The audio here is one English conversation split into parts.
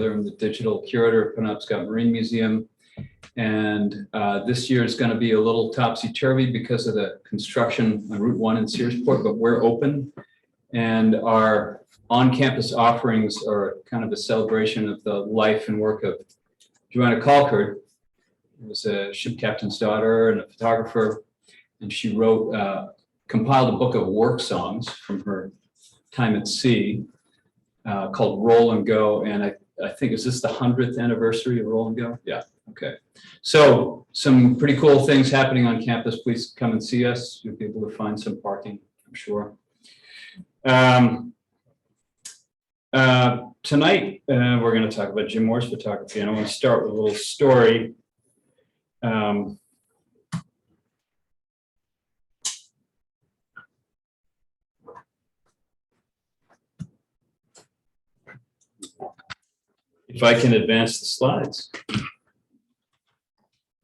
I'm the digital curator at Penobscot Marine Museum. And this year is going to be a little topsy-turvy because of the construction on Route 1 in Searsport, but we're open. And our on-campus offerings are kind of a celebration of the life and work of Joanna Colcord, who was a ship captain's daughter and a photographer. And she compiled a book of work songs from her time at sea called Roll and Go. And I think, is this the 100th anniversary of Roll and Go? Yeah, okay. So some pretty cool things happening on campus. Please come and see us. You'll be able to find some parking, I'm sure. Tonight, we're going to talk about Jim Moore's photography, and I want to start with a little story. If I can advance the slides.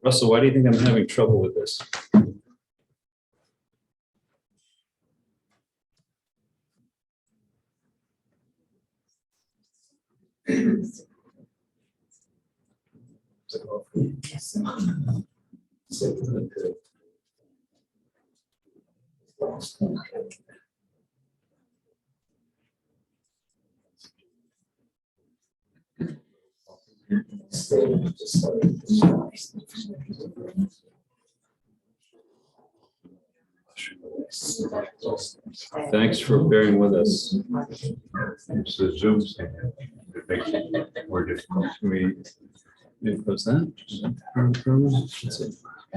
Russell, why do you think I'm having trouble with this? Thanks for bearing with us. It's the Zoom thing that makes it more difficult. We close that.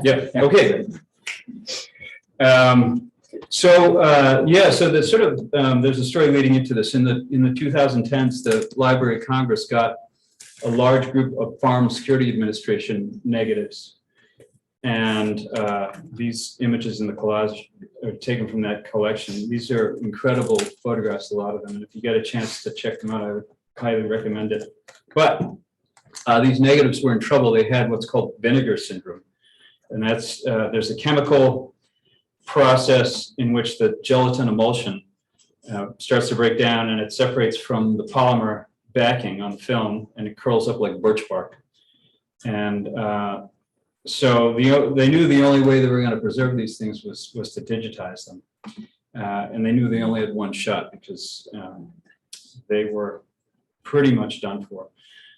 Yeah. Okay. So the sort of there's a story leading into this. In the 2010s, the Library of Congress got a large group of Farm Security Administration negatives, and these images in the collage are taken from that collection. These are incredible photographs, a lot of them, and if you get a chance to check them out, I would highly recommend it. But these negatives were in trouble. They had what's called vinegar syndrome, and that's there's a chemical process in which the gelatin emulsion starts to break down, and it separates from the polymer backing on the film, and it curls up like birch bark. And so they knew the only way they were going to preserve these things was to digitize them, and they knew they only had one shot because they were pretty much done for.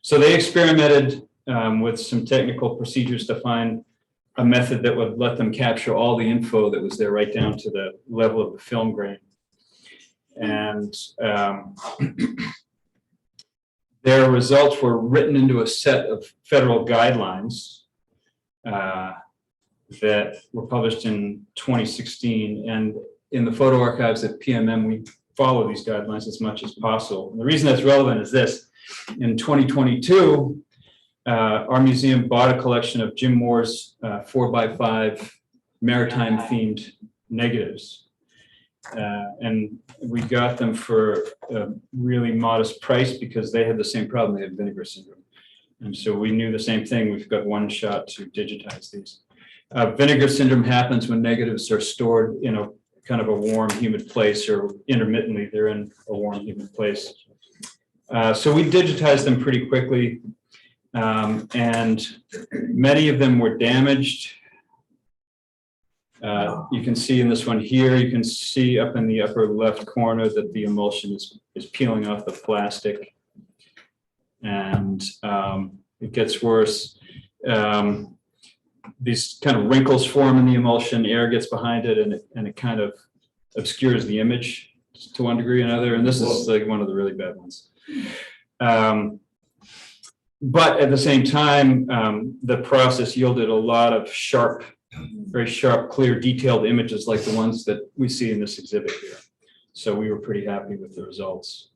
So they experimented with some technical procedures to find a method that would let them capture all the info that was there right down to the level of the film grain. And their results were written into a set of federal guidelines that were published in 2016. And in the photo archives at PMM, we follow these guidelines as much as possible. And the reason that's relevant is this. In 2022, our museum bought a collection of Jim Moore's 4x5 maritime-themed negatives. And we got them for a really modest price because they had the same problem. They had vinegar syndrome. And so we knew the same thing. We've got one shot to digitize these. Vinegar syndrome happens when negatives are stored in a kind of a warm, humid place, or intermittently they're in a warm, humid place. So we digitized them pretty quickly. And many of them were damaged. You can see in this one here, you can see up in the upper left corner that the emulsion is peeling off the plastic. And it gets worse. These kind of wrinkles form in the emulsion, air gets behind it, and it kind of obscures the image to one degree or another. And this is like one of the really bad ones. But at the same time, the process yielded a lot of sharp, very sharp, clear, detailed images like the ones that we see in this exhibit here. So we were pretty happy with the results.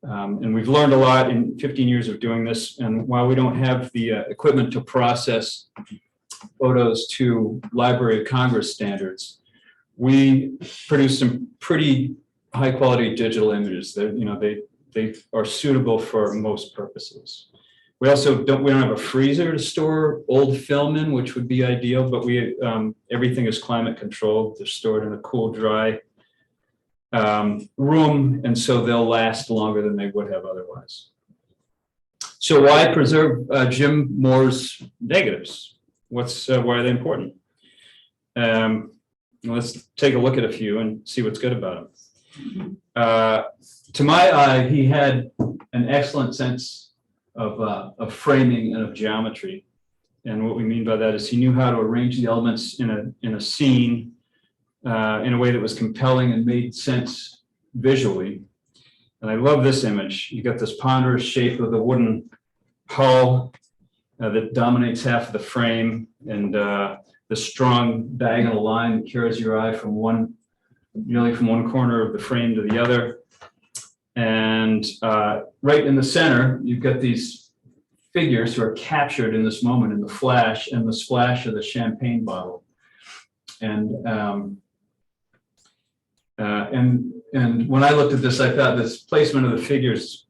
And we've learned a lot in 15 years of doing this. And while we don't have the equipment to process photos to Library of Congress standards, we produce some pretty high quality digital images. They are suitable for most purposes. We also don't have a freezer to store old film in, which would be ideal, but everything is climate controlled. They're stored in a cool, dry room, and so they'll last longer than they would have otherwise. So why preserve Jim Moore's negatives? Why are they important? Let's take a look at a few and see what's good about them. To my eye, he had an excellent sense of framing and of geometry. And what we mean by that is he knew how to arrange the elements in a scene in a way that was compelling and made sense visually. And I love this image. You got this ponderous shape of the wooden hull that dominates half of the frame, and the strong diagonal line that carries your eye from nearly from one corner of the frame to the other. And right in the center, you've got these figures who are captured in this moment in the flash and the splash of the champagne bottle. And when I looked at this, I thought this placement of the figures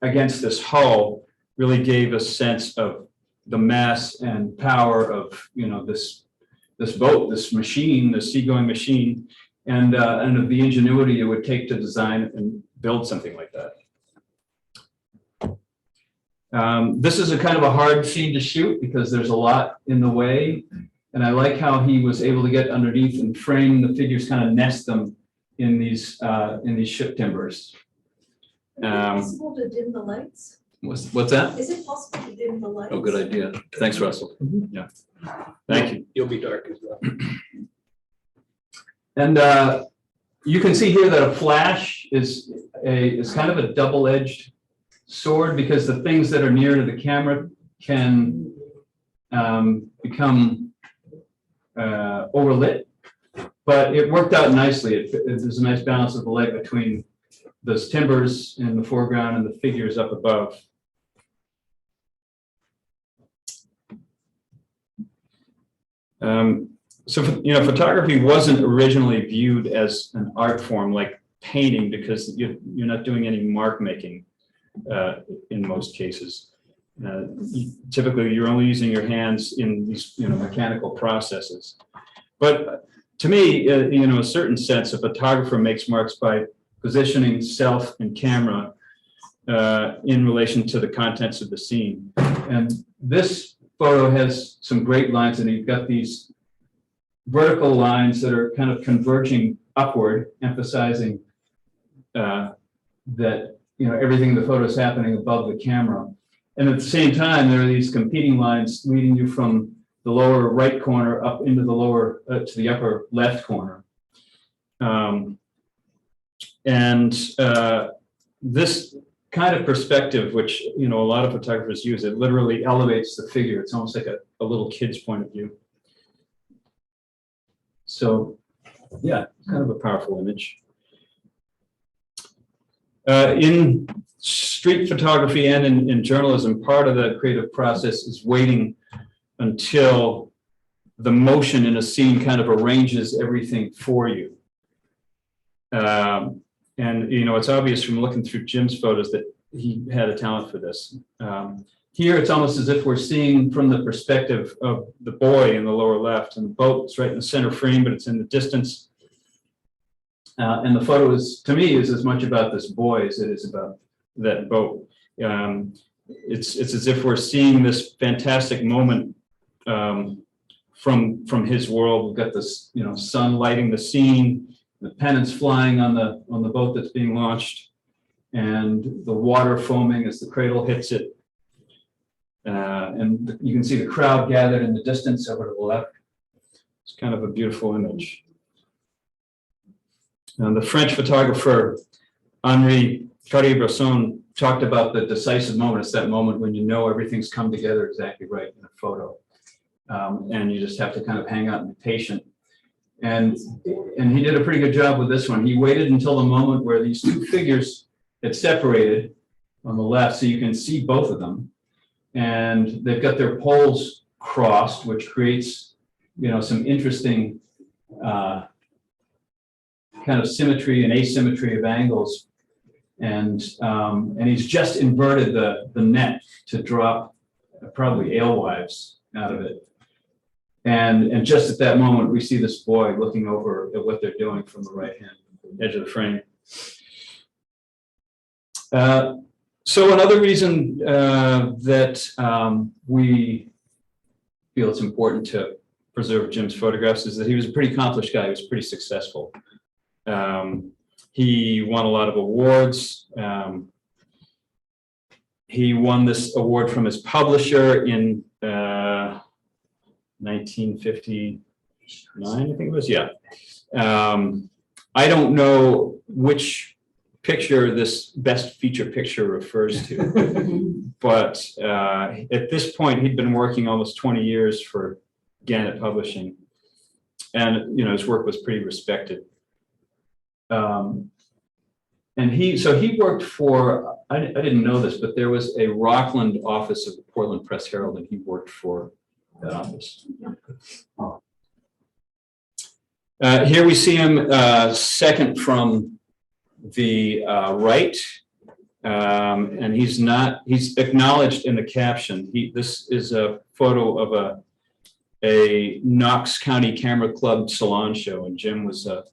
against this hull really gave a sense of the mass and power of, you know, this boat, this machine, this seagoing machine, and of the ingenuity it would take to design and build something like that. This is a kind of a hard scene to shoot because there's a lot in the way, and I like how he was able to get underneath and frame the figures, kind of nest them in these ship timbers. Is it possible to dim the lights? What's that? Is it possible to dim the lights? Oh, good idea. Thanks, Russell. Yeah, thank you. You'll be dark as well. And you can see here that a flash is kind of a double-edged sword, because the things that are near to the camera can become overlit. But it worked out nicely. There's a nice balance of the light between those timbers in the foreground and the figures up above. So, you know, photography wasn't originally viewed as an art form like painting, because you're not doing any mark making in most cases. Typically, you're only using your hands in these, you know, mechanical processes. But to me, you know, a certain sense, a photographer makes marks by positioning self and camera in relation to the contents of the scene. And this photo has some great lines, and you've got these vertical lines that are kind of converging upward, emphasizing that, you know, everything in the photo is happening above the camera. And at the same time, there are these competing lines leading you from the lower right corner up into the lower to the upper left corner. This kind of perspective, which, you know, a lot of photographers use, it literally elevates the figure. It's almost like a little kid's point of view. So, yeah, kind of a powerful image. In street photography and in journalism, part of the creative process is waiting until the motion in a scene kind of arranges everything for you. And, you know, it's obvious from looking through Jim's photos that he had a talent for this. Here, it's almost as if we're seeing from the perspective of the boy in the lower left, and the boat is right in the center frame, but it's in the distance. And the photo is, to me, is as much about this boy as it is about that boat. It's as if we're seeing this fantastic moment from his world. We've got this, you know, sun lighting the scene, the pennants flying on the boat that's being launched, and the water foaming as the cradle hits it. And you can see the crowd gathered in the distance over to the left. It's kind of a beautiful image. And the French photographer Henri Cartier-Bresson talked about the decisive moment. It's that moment when you know everything's come together exactly right in a photo. And you just have to kind of hang out and be patient. And he did a pretty good job with this one. He waited until the moment where these two figures had separated on the left, so you can see both of them. And they've got their poles crossed, which creates, you know, some interesting kind of symmetry and asymmetry of angles. And he's just inverted the net to drop probably alewives out of it. And just at that moment, we see this boy looking over at what they're doing from the right hand edge of the frame. So another reason that we feel it's important to preserve Jim's photographs is that he was a pretty accomplished guy. He was pretty successful. He won a lot of awards. He won this award from his publisher in 1959, I think it was. Yeah. I don't know which picture this best feature picture refers to, but at this point he'd been working almost 20 years for Gannett Publishing, and his work was pretty respected. And he worked for, I didn't know this, but there was a Rockland office of the Portland Press Herald, and he worked for that office. Here we see him second from the right, and he's acknowledged in the caption. This is a photo of a Knox County Camera Club salon show, and Jim was a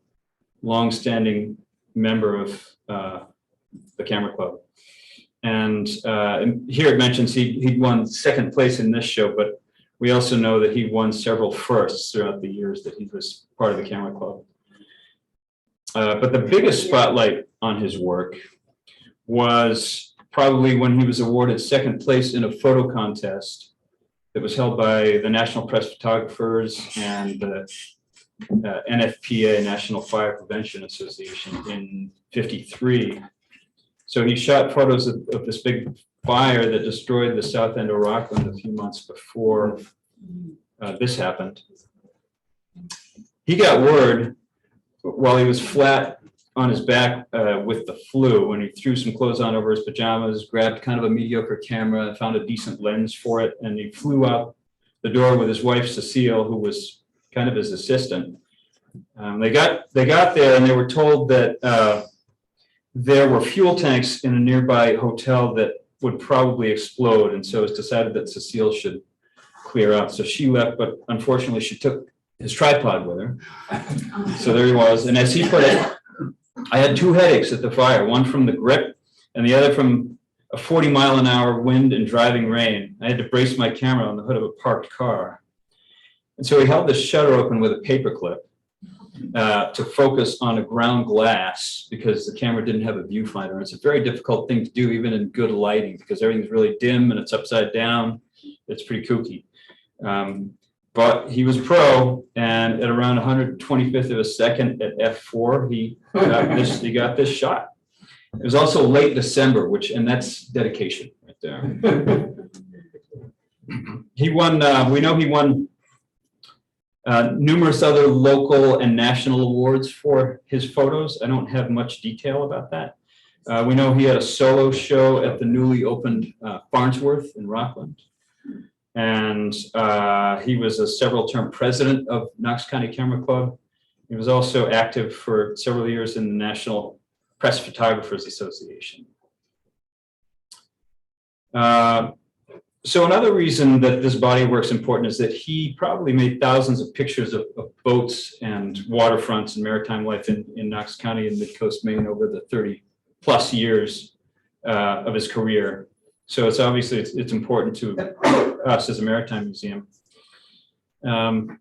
longstanding member of the Camera Club. And here it mentions he'd won second place in this show, but we also know that he won several firsts throughout the years that he was part of the Camera Club. But the biggest spotlight on his work was probably when he was awarded second place in a photo contest that was held by the National Press Photographers and the NFPA, National Fire Prevention Association, in '53. So he shot photos of this big fire that destroyed the south end of Rockland a few months before this happened. He got word while he was flat on his back with the flu, when he threw some clothes on over his pajamas, grabbed kind of a mediocre camera, found a decent lens for it, and he flew out the door with his wife, Cecile, who was kind of his assistant. They got there, and they were told that there were fuel tanks in a nearby hotel that would probably explode, and so it was decided that Cecile should clear out. So she left, but unfortunately she took his tripod with her. So there he was, and as he put it, I had two headaches at the fire, one from the grip and the other from a 40-mile-an-hour wind and driving rain. I had to brace my camera on the hood of a parked car. And so he held the shutter open with a paper clip to focus on a ground glass, because the camera didn't have a viewfinder. It's a very difficult thing to do, even in good lighting, because everything's really dim and it's upside down. It's pretty kooky. But he was pro, and at around 125th of a second at f4, he got this shot. It was also late December, and that's dedication right there. He won. We know he won numerous other local and national awards for his photos. I don't have much detail about that. We know he had a solo show at the newly opened Farnsworth in Rockland. And he was a several-term president of Knox County Camera Club. He was also active for several years in the National Press Photographers Association. So another reason that this body of work is important is that he probably made thousands of pictures of boats and waterfronts and maritime life in Knox County and Midcoast Maine over the 30-plus years of his career. So it's obviously it's important to us as a maritime museum. And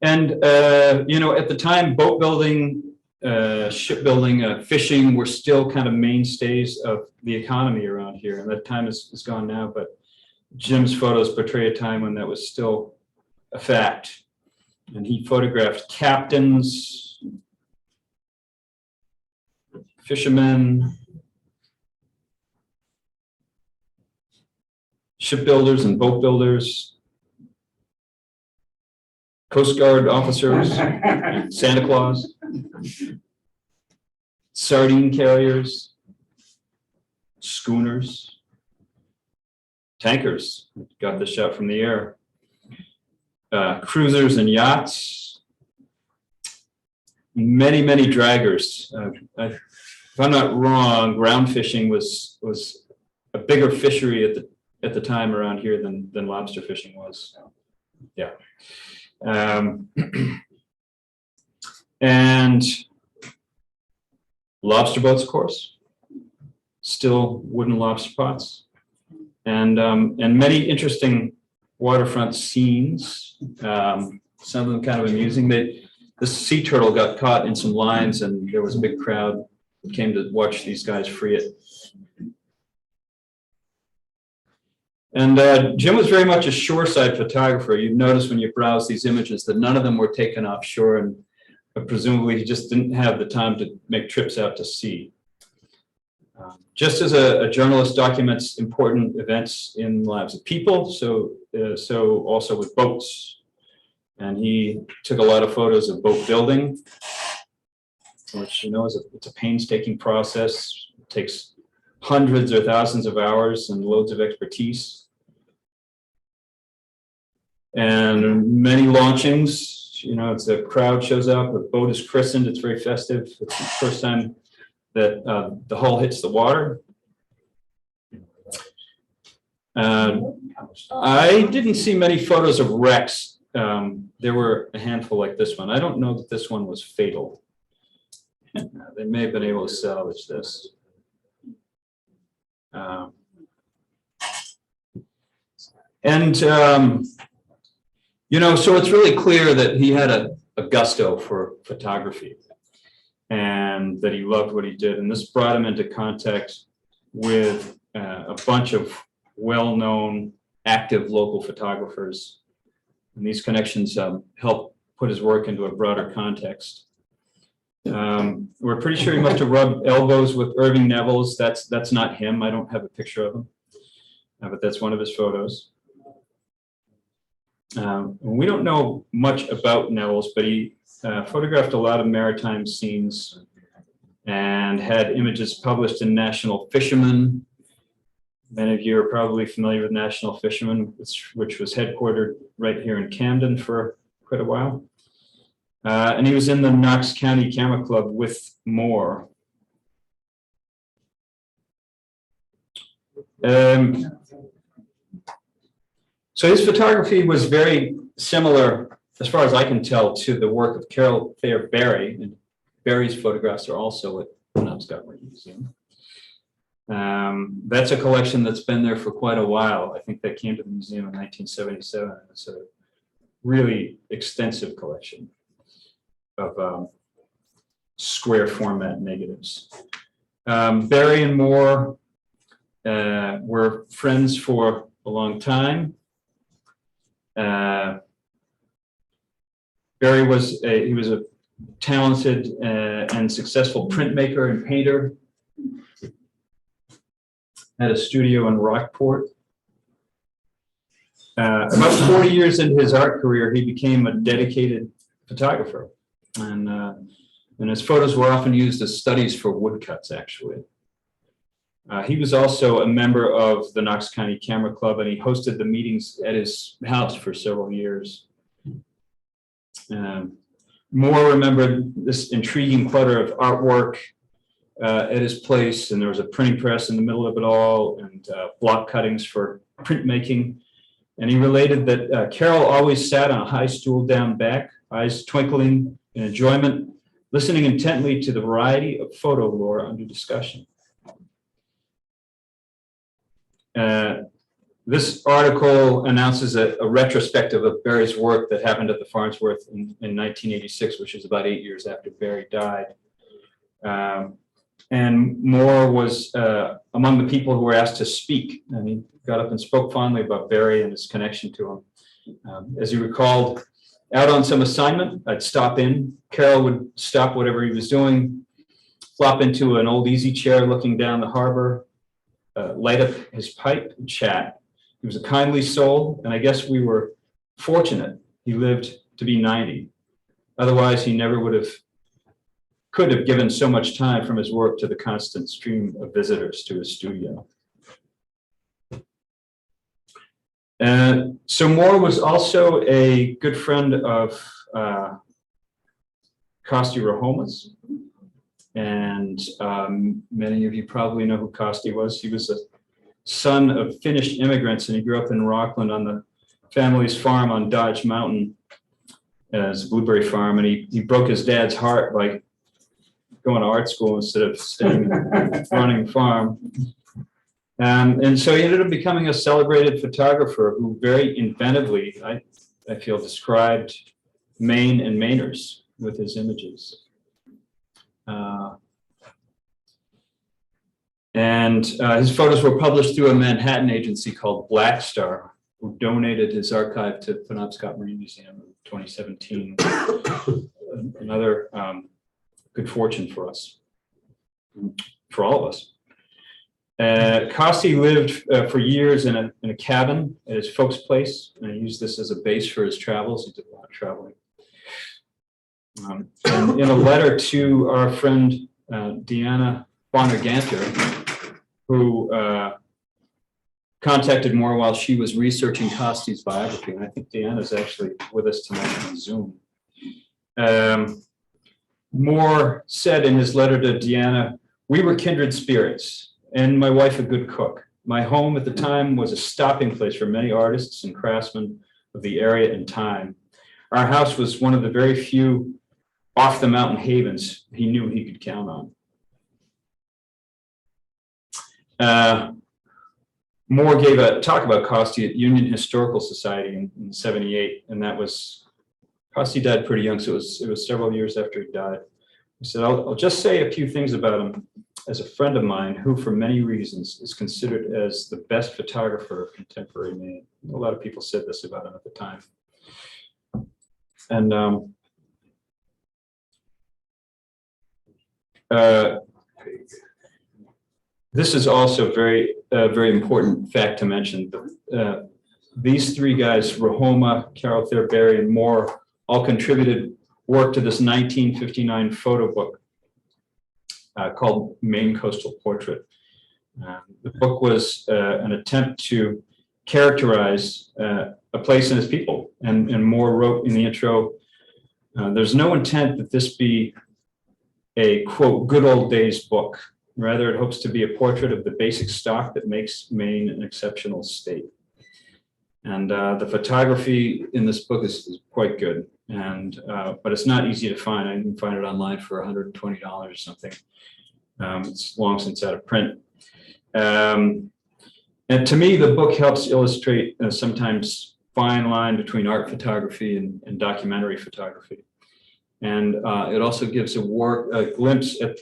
at the time, boat building, shipbuilding, fishing were still kind of mainstays of the economy around here, and that time is gone now. But Jim's photos portray a time when that was still a fact, and he photographed captains, fishermen, shipbuilders and boat builders, Coast Guard officers, Santa Claus, sardine carriers, schooners, tankers, got this shot from the air, cruisers and yachts, many draggers. If I'm not wrong, ground fishing was a bigger fishery at the time around here than lobster fishing was. Yeah. And lobster boats, of course, still wooden lobster pots, and many interesting waterfront scenes. Some of them kind of amusing. The sea turtle got caught in some lines, and there was a big crowd that came to watch these guys free it. And Jim was very much a shoreside photographer. You'd notice when you browse these images that none of them were taken offshore, and presumably he just didn't have the time to make trips out to sea. Just as a journalist documents important events in the lives of people, so also with boats. And he took a lot of photos of boat building, which, you know, it's a painstaking process. It takes hundreds or thousands of hours and loads of expertise. And many launchings, you know, it's a crowd shows up, a boat is christened, it's very festive. It's the first time that the hull hits the water. I didn't see many photos of wrecks. There were a handful like this one. I don't know that this one was fatal. They may have been able to salvage this. You know, so it's really clear that he had a gusto for photography and that he loved what he did. And this brought him into contact with a bunch of well-known, active local photographers. And these connections helped put his work into a broader context. We're pretty sure he must have rubbed elbows with Irving Neville's. That's not him. I don't have a picture of him, but that's one of his photos. We don't know much about Neville's, but he photographed a lot of maritime scenes and had images published in National Fisherman. Many of you are probably familiar with National Fisherman, which was headquartered right here in Camden for quite a while. And he was in the Knox County Camera Club with Moore. So his photography was very similar, as far as I can tell, to the work of Carroll, Thayer, Barry. And Barry's photographs are also at the Penobscot Marine Museum. That's a collection that's been there for quite a while. I think that came to the museum in 1977. It's a really extensive collection of square format negatives. Barry and Moore were friends for a long time. Barry was a talented and successful printmaker and painter. Had a studio in Rockport. About 40 years into his art career, he became a dedicated photographer, and his photos were often used as studies for woodcuts. Actually, he was also a member of the Knox County Camera Club, and he hosted the meetings at his house for several years. Moore remembered this intriguing clutter of artwork at his place, and there was a printing press in the middle of it all, and block cuttings for printmaking. And he related that Carroll always sat on a high stool down back, eyes twinkling in enjoyment, listening intently to the variety of photo lore under discussion. This article announces a retrospective of Barry's work that happened at the Farnsworth in 1986, which is about 8 years after Barry died. And Moore was among the people who were asked to speak, and he got up and spoke fondly about Barry and his connection to him. As he recalled, out on some assignment, I'd stop in. Carroll would stop whatever he was doing, flop into an old easy chair looking down the harbor, light up his pipe and chat. He was a kindly soul, and I guess we were fortunate he lived to be 90. Otherwise, he never could have given so much time from his work to the constant stream of visitors to his studio. So Moore was also a good friend of Kosti Ruohomaa's, and many of you probably know who Kosti was. He was a son of Finnish immigrants, and he grew up in Rockland on the family's farm on Dodge Mountain as a blueberry farm, and he broke his dad's heart by going to art school instead of staying and running a farm. And so he ended up becoming a celebrated photographer who very inventively, I feel, described Maine and Mainers with his images. His photos were published through a Manhattan agency called Black Star, who donated his archive to Penobscot Marine Museum in 2017. Another good fortune for us, for all of us. Kosti lived for years in a cabin at his folks' place, and he used this as a base for his travels. He did a lot of traveling. And in a letter to our friend Deanna Bonner-Ganter, who contacted Moore while she was researching Kosti's biography, and I think Deanna's actually with us tonight on Zoom. Moore said in his letter to Deanna, "We were kindred spirits, and my wife a good cook. My home at the time was a stopping place for many artists and craftsmen of the area and time. Our house was one of the very few off the mountain havens he knew he could count on." Moore gave a talk about Kosti at Union Historical Society in '78, and that was, Kosti died pretty young, so it was several years after he died. He said, I'll just say a few things about him as a friend of mine who, for many reasons, is considered as the best photographer of contemporary Maine. A lot of people said this about him at the time. And this is also very important fact to mention. These three guys, Ruohomaa, Carroll, Thayer, Bray, and Moore, all contributed work to this 1959 photo book called Maine Coastal Portrait. The book was an attempt to characterize a place and its people. And Moore wrote in the intro, "There's no intent that this be a, quote, good old days book. Rather, it hopes to be a portrait of the basic stock that makes Maine an exceptional state." And the photography in this book is quite good, and but it's not easy to find. I can find it online for $120 or something. It's long since out of print. And to me, the book helps illustrate a sometimes fine line between art photography and documentary photography. And it also gives a glimpse at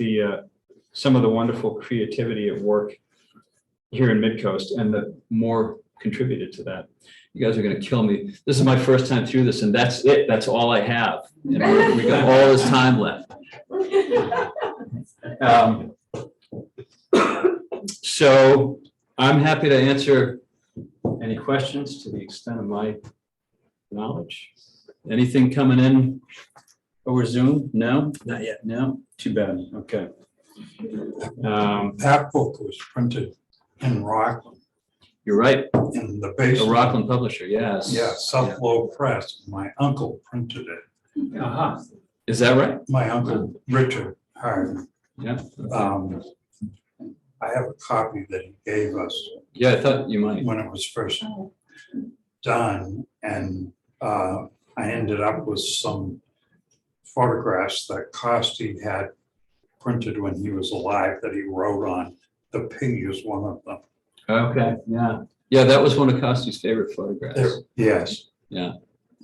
some of the wonderful creativity at work here in Midcoast, and that Moore contributed to that. You guys are going to kill me. This is my first time through this, and that's it. That's all I have. And we got all this time left. So I'm happy to answer any questions to the extent of my knowledge. Anything coming in over Zoom? No? Not yet. No? Too bad. Okay. That book was printed in Rockland, You're right. in the A basement. Rockland publisher, yes. Yeah, Suffolk Press. My uncle printed it. Uh-huh. Is that right? My uncle Richard Hard. Yeah. I have a copy that he gave us Yeah, I thought you might. when it was first done, and I ended up with some photographs that Kosti had printed when he was alive that he wrote on. The pig is one of them. Okay, yeah. Yeah, that was one of Kosti's favorite photographs. Yes. Yeah.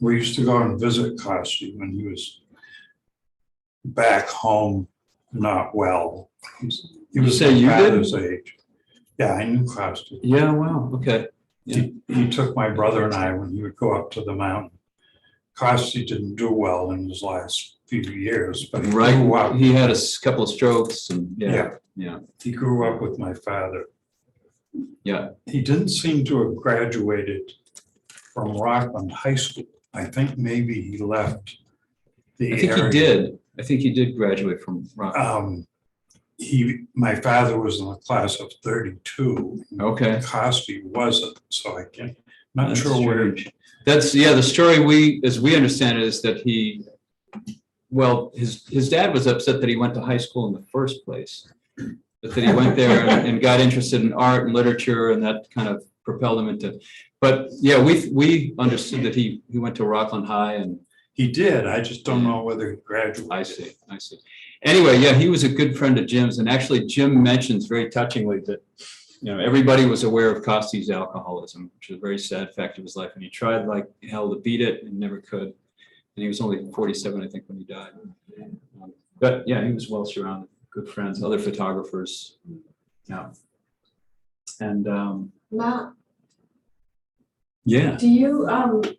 We used to go and visit Kosti when he was back home, not well. He You was say my you did? father's age. Yeah, I knew Kosti. Yeah, wow, okay. Yeah. He took my brother and I when he would go up to the mountain. Kosti didn't do well in his last few years, but he grew Right, up. he had a couple of strokes and yeah. He grew up with my father. Yeah. He didn't seem to have graduated from Rockland High School. I think maybe he left the I think area. he did. I think he did graduate from Rockland. My father was in the class of 32. Okay. Kosti wasn't, so I can't, not That's sure where. strange. That's, the story as we understand it is that his dad was upset that he went to high school in the first place. But that he went there and got interested in art and literature, and that kind of propelled him into, but yeah, we understood that he went to Rockland High, and He did, I just don't know whether he graduated. I see. Anyway, yeah, he was a good friend of Jim's, and actually Jim mentions very touchingly that, everybody was aware of Kosti's alcoholism, which was a very sad fact of his life, and he tried like hell to beat it and never could. And he was only 47, I think, when he died. But yeah, he was well surrounded, good friends, other photographers. Yeah. And Matt, yeah. do you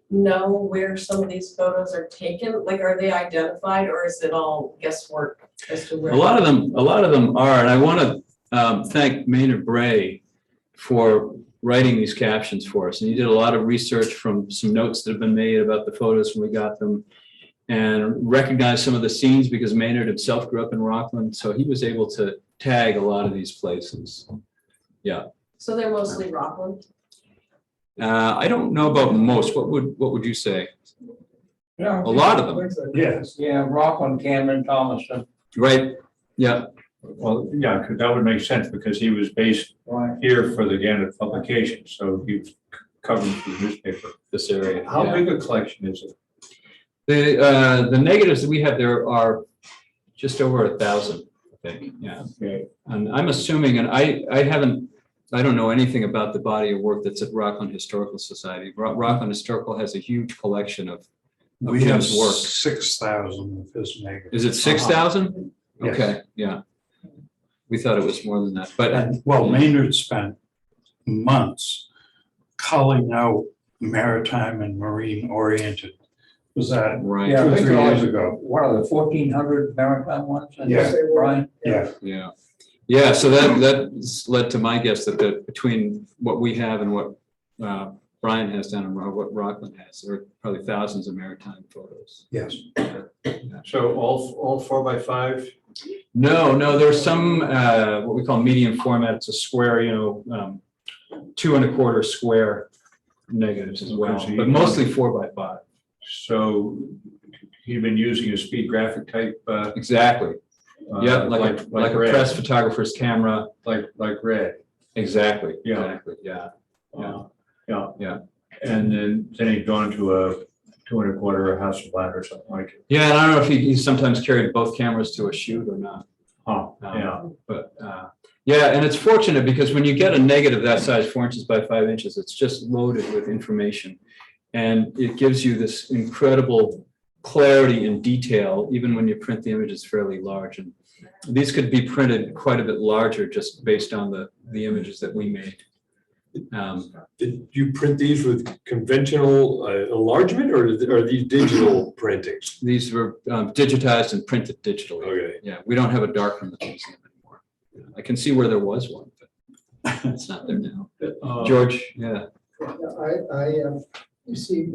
know where some of these photos are taken? Like, are they identified, or is it all guesswork as to where? A lot of them are, and I want to thank Maynard Bray for writing these captions for us. And he did a lot of research from some notes that have been made about the photos when we got them, and recognized some of the scenes because Maynard himself grew up in Rockland, so he was able to tag a lot of these places. Yeah. So they're mostly Rockland? I don't know about most. What would you say? Yeah. A lot of them. Yes. Yeah, Rockland, Cameron, Thomaston. Right. Yeah. Well, yeah, because that would make sense because he was based Right. here for the Gannett publication, so he was covering for the newspaper. This area. How yeah. big a collection is it? The negatives that we have there are just over 1,000, I think. Yeah. Okay. And I'm assuming, and I don't know anything about the body of work that's at Rockland Historical Society. Rockland Historical has a huge collection of We have Jim's work. 6,000 of his negatives. Is it 6,000? Yes. Okay, yeah. We thought it was more than that, but And, well, Maynard spent months culling out maritime and marine oriented. Was that right, Yeah, I 2 or think 3 it years was ago? one of the 1,400 maritime ones. I Yeah. think, Brian. Yeah. yeah. Yeah, so that led to my guess that between what we have and what Brian has done and what Rockland has, there are probably thousands of maritime photos. Yes. So all 4x5? No, there's some what we call medium format. It's a square, 2 1/4 square negatives as well, Okay, so but you- mostly 4x5. So he'd been using a speed graphic type. Exactly. Yeah, like a red, press photographer's camera. like red. Exactly. Yeah. Exactly. Yeah. Yeah. Yeah. And then he'd gone to a 2 1/4 Hasselblad or something like it. Yeah, and I don't know if he sometimes carried both cameras to a shoot or not. Yeah. But yeah, and it's fortunate because when you get a negative that size, 4 inches by 5 inches, it's just loaded with information. And it gives you this incredible clarity and detail, even when you print the images fairly large. And these could be printed quite a bit larger just based on the images that we made. Did you print these with conventional enlargement or are these digital printings? These were digitized and printed digitally. Okay. Yeah, we don't have a darkroom at the museum anymore. I can see where there was one, but it's not there now. George, yeah. You see,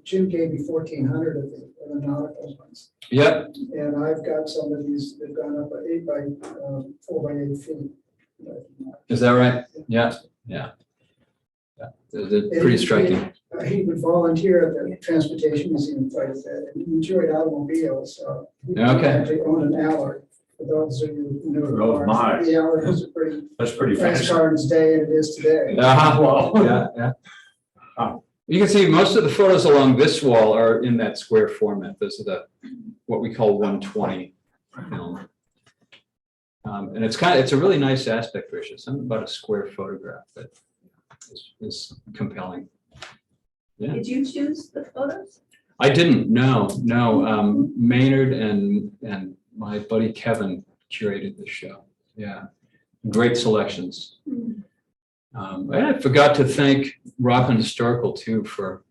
Jim gave me 1,400 of the nautical ones, Yep. and I've got some of these that have gone up 8 by 4 by 8 feet. Is that right? Yeah. Yeah. They're pretty striking. He would volunteer at the Transportation Museum quite a bit, and he enjoyed automobiles, so. He Okay. actually owned an Allard, for those of you who know. Oh, my. The Allard was a pretty That's pretty nice fancy. car in its day, and it is today. Wow. Yeah. You can see most of the photos along this wall are in that square format. Those are what we call 120 film. And it's a really nice aspect ratio. Something about a square photograph that is compelling. Yeah. Did you choose the photos? I didn't. No. Maynard and my buddy Kevin curated the show. Yeah, great selections. And I forgot to thank Rockland Historical too for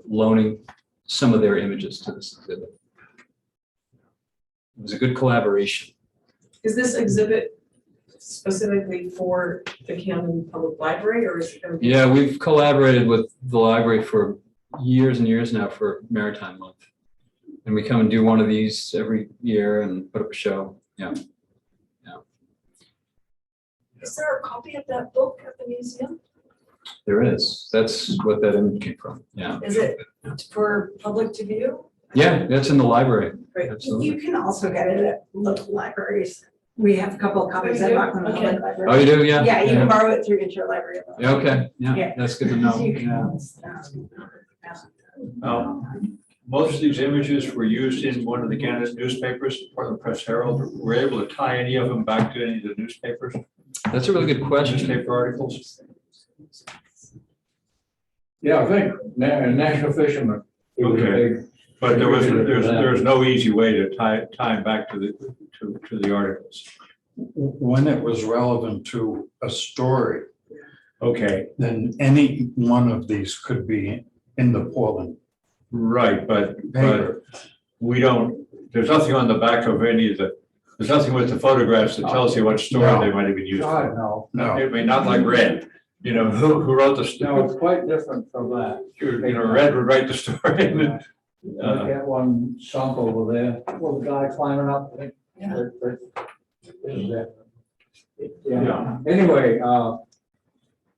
loaning some of their images to this exhibit. It was a good collaboration. Is this exhibit specifically for the Camden Public Library, or is it going to be? Yeah, we've collaborated with the library for years and years now for Maritime Month. And we come and do one of these every year and put up a show. Yeah. Is there a copy of that book at the museum? There is. That's what that image came from. Yeah. Is it for public to view? Yeah, that's in the library. Great. Absolutely. You can also get it at local libraries. We have a couple of copies Oh, at you do? Rockland Okay. Public Library. Oh, you do? Yeah. Yeah, you can borrow it through interlibrary. Yeah, okay. Yeah, Yeah. that's good to know. You can, Yeah. most of these images were used in one of the Gannett newspapers, Portland Press Herald. Were you able to tie any of them back to any of the newspapers, That's a really good question. newspaper articles? Yeah, I think National Fisherman. It was a Okay. big- But there's no easy way to tie them back to the articles. When it was relevant to a story, Okay, then any one of these could be in the Portland right, but paper. we don't, there's nothing on the back of any of there's nothing with the photographs that tells you what story No. they might have been used God, for. no, No, I mean, not like Red, who wrote the no, story, it's quite different from that. Red would write the story. Look at one sunk over there, well, the guy climbing up. Yeah. Yeah, anyway,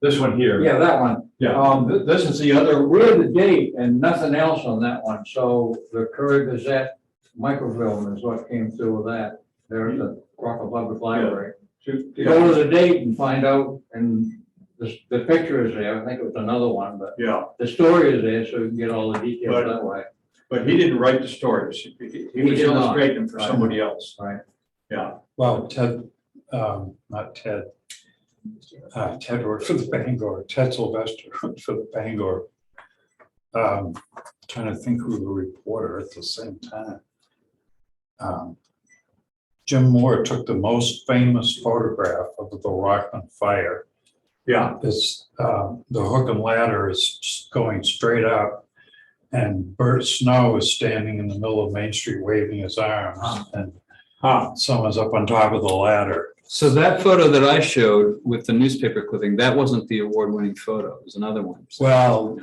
This one here. yeah, that one. Yeah. This is the other, we're the date and nothing else on that one, so the Courier Gazette microfilm is what came through with that. There's the Rockland Public Library. Go to the date and find out, and the picture is there, I think it was another one, but Yeah, the story is there, so you can get all the details But- that way. but he didn't write the stories. He was did not. illustrating for Right. somebody else. Right. Yeah. well, Ted, not Ted. Ted worked for the Bangor, Ted Sylvester worked for the Bangor. Trying to think who the reporter at the same time. Jim Moore took the most famous photograph of the Rockland fire. Yeah. It's, the hook and ladder is going straight up. And Bert Snow is standing in the middle of Main Street waving his arms, and someone's up on top of the ladder. So that photo that I showed with the newspaper clipping, that wasn't the award-winning photo, it was another one. Well,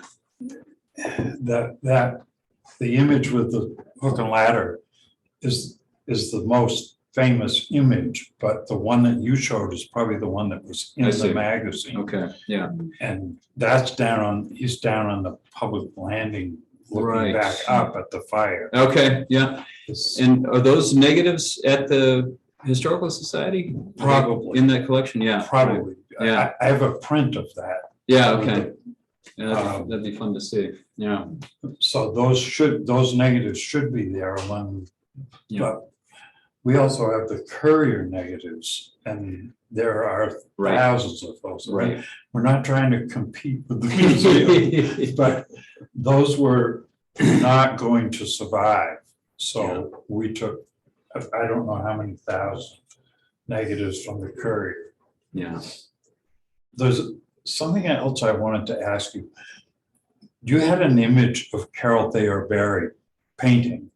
the image with the hook and ladder is the most famous image, but the one that you showed is probably the one that was in I the see. magazine. Okay, yeah, And that's he's down on the public landing, looking Right. back up at the fire. okay, yeah. It's And are those negatives at the Historical Society? Probably. In that collection, yeah. Probably, Yeah. I have a print of that. Yeah, okay. Yeah, Um, that'd be fun to see, yeah. So those negatives should be there among, Yeah. but we also have the Courier negatives, and there are Right. thousands of those. Right. We're not trying to compete with the museum, but those were not going to survive. So we took, I don't know how many thousand negatives from the Courier. Yeah. There's something else I wanted to ask you. You had an image of Carroll Thayer Barry painting,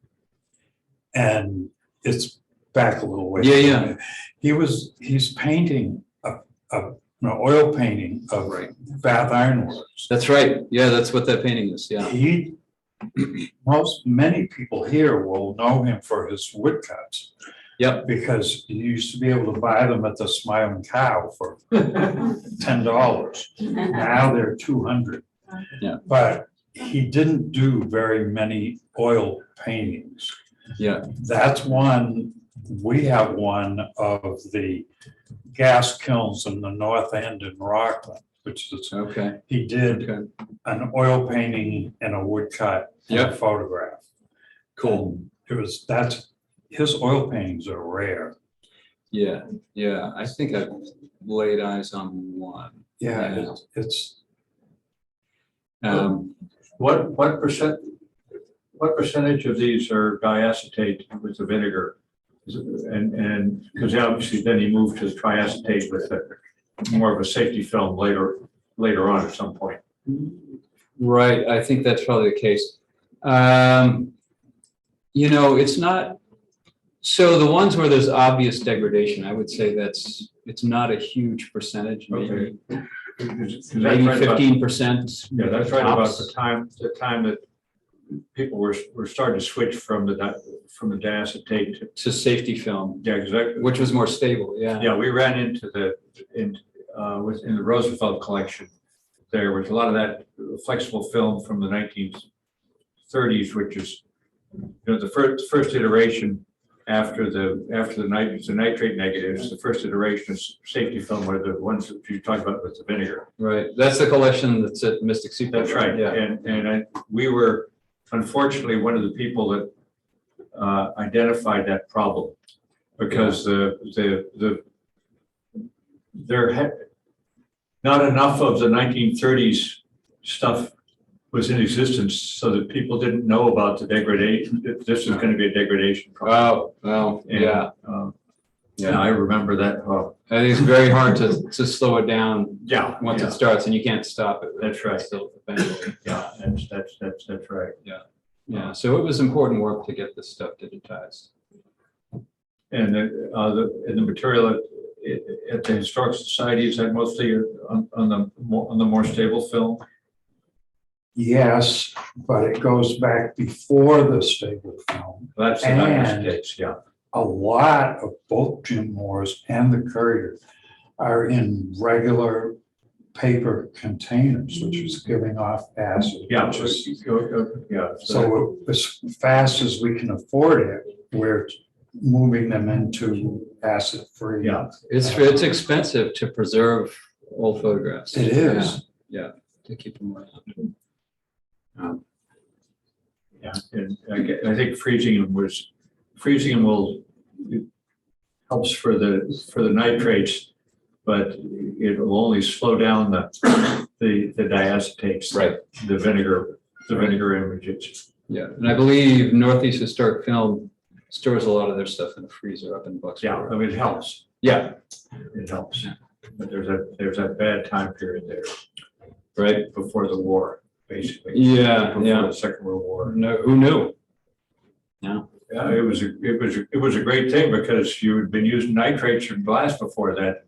and it's back a little way. Yeah, yeah. He's painting an oil painting of Bath Iron Works. That's right, yeah, that's what that painting is, yeah. Many people here will know him for his woodcuts. Yep. Because you used to be able to buy them at the Smiling Cow for $10. Now they're $200. Yeah. But he didn't do very many oil paintings. Yeah. That's one, we have one of the gas kilns in the North End in Rockland, which is, Okay, he did okay, an oil painting and a woodcut and a Yep. photograph. cool. His oil paintings are rare. Yeah, yeah, I think I've laid eyes on one. Yeah, Yeah. it's What percentage of these are diacetate with the vinegar? And because obviously then he moved to triacetate with more of a safety film later on at some point. Right, I think that's probably the case. It's not, so the ones where there's obvious degradation, I would say it's not a huge percentage, maybe, maybe 15%. Yeah, that's right about the time that people were starting to switch from the diacetate To safety film, yeah, exactly. which was more stable, yeah. Yeah, we ran into in the Roosevelt collection. There was a lot of that flexible film from the 1930s, which is the first iteration after the nitrate negatives. The first iteration is safety film, were the ones that you talked about with the vinegar. Right, that's the collection that's at Mystic Seaport. That's right. Yeah. And we were unfortunately, one of the people that identified that problem, because there had not enough of the 1930s stuff was in existence, so that people didn't know about the degradation. That this is going to be a degradation problem. Oh, And, yeah. Yeah, I remember that. I think it's very hard to slow it down Yeah, once yeah, it starts, and you can't stop it. That's right. Still, eventually. yeah, that's right. Yeah, so it was important work to get this stuff digitized. And the material at the Historical Society, is that mostly on the more stable film? Yes, but it goes back before the stable film. That's the 90s And- days, yeah. A lot of both Jim Moore's and the Courier are in regular paper containers, which is giving off acid. Yeah, which is- yeah. So as fast as we can afford it, we're moving them into acid-free. Yeah. It's expensive to preserve old photographs. It is. Yeah, to keep them around. Yeah, and I think freezing them helps for the nitrates, but it will only slow down the diacetates. Right. The vinegar images. Yeah, and I believe Northeast Historic Film stores a lot of their stuff in the freezer up in Bucksboro. Yeah, I mean, it helps. Yeah, It helps. But there's that bad time period there right. before the war, basically. Yeah, Before yeah. the Second World War. No, who knew? No. Yeah, it was a great thing because you had been using nitrates in glass before that.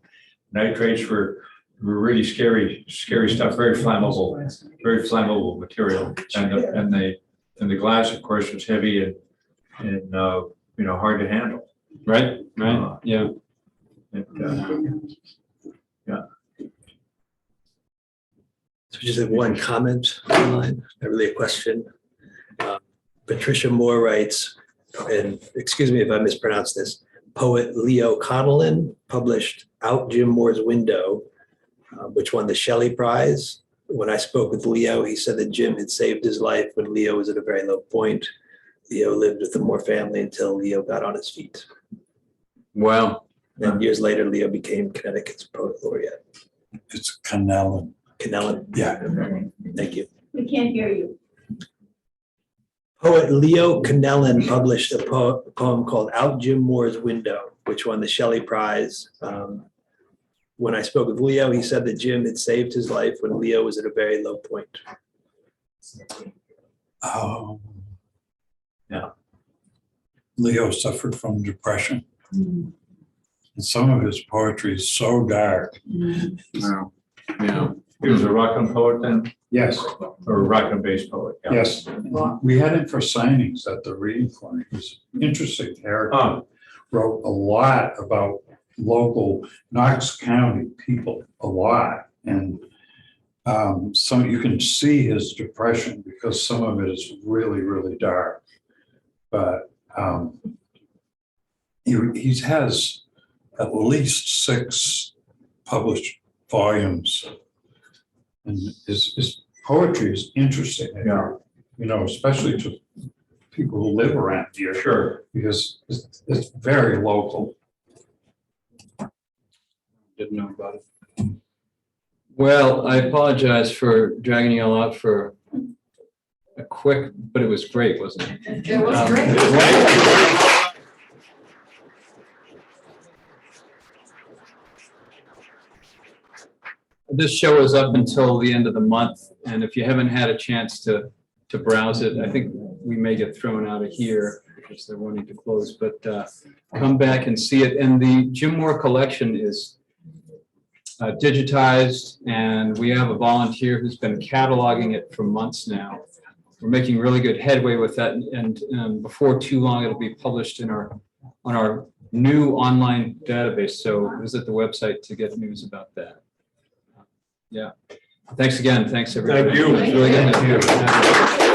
Nitrates were really scary stuff, very flammable material. And the glass, of course, was heavy and hard to handle. Right, right, yeah. So just have one comment online, not really a question. Patricia Moore writes, and excuse me if I mispronounce this, poet Leo Connellan published Out Jim Moore's Window, which won the Shelley Prize. When I spoke with Leo, he said that Jim had saved his life when Leo was at a very low point. Leo lived with the Moore family until Leo got on his feet. Wow. And years later, Leo became Connecticut's poet laureate. It's Connellan. Connellan. Yeah. Thank you. We can't hear you. Poet Leo Connellan published a poem called Out Jim Moore's Window, which won the Shelley Prize. When I spoke with Leo, he said that Jim had saved his life when Leo was at a very low point. Oh. Yeah. Leo suffered from depression. And some of his poetry is so dark. Wow. Yeah. He was a Rockland poet then, Yes, or a Rockland based poet. Yeah. yes. We had him for signings at the reading corner. He's an interesting character. Wrote a lot about local Knox County people, a lot. And some you can see his depression because some of it is really, really dark. But he has at least 6 published volumes. And his poetry is interesting. Yeah. Especially to people who live around here. Sure. Because it's very local. Didn't know about it. Well, I apologize for dragging you all out for a quick, but it was great, wasn't it? It was great. This show is up until the end of the month, and if you haven't had a chance to browse it, I think we may get thrown out of here because they're wanting to close, but come back and see it. And the Jim Moore collection is digitized, and we have a volunteer who's been cataloging it for months now. We're making really good headway with that, and before too long, it'll be published in on our new online database. So visit the website to get news about that. Yeah. Thanks again. Thanks, everybody. Thank you. It's really good to hear.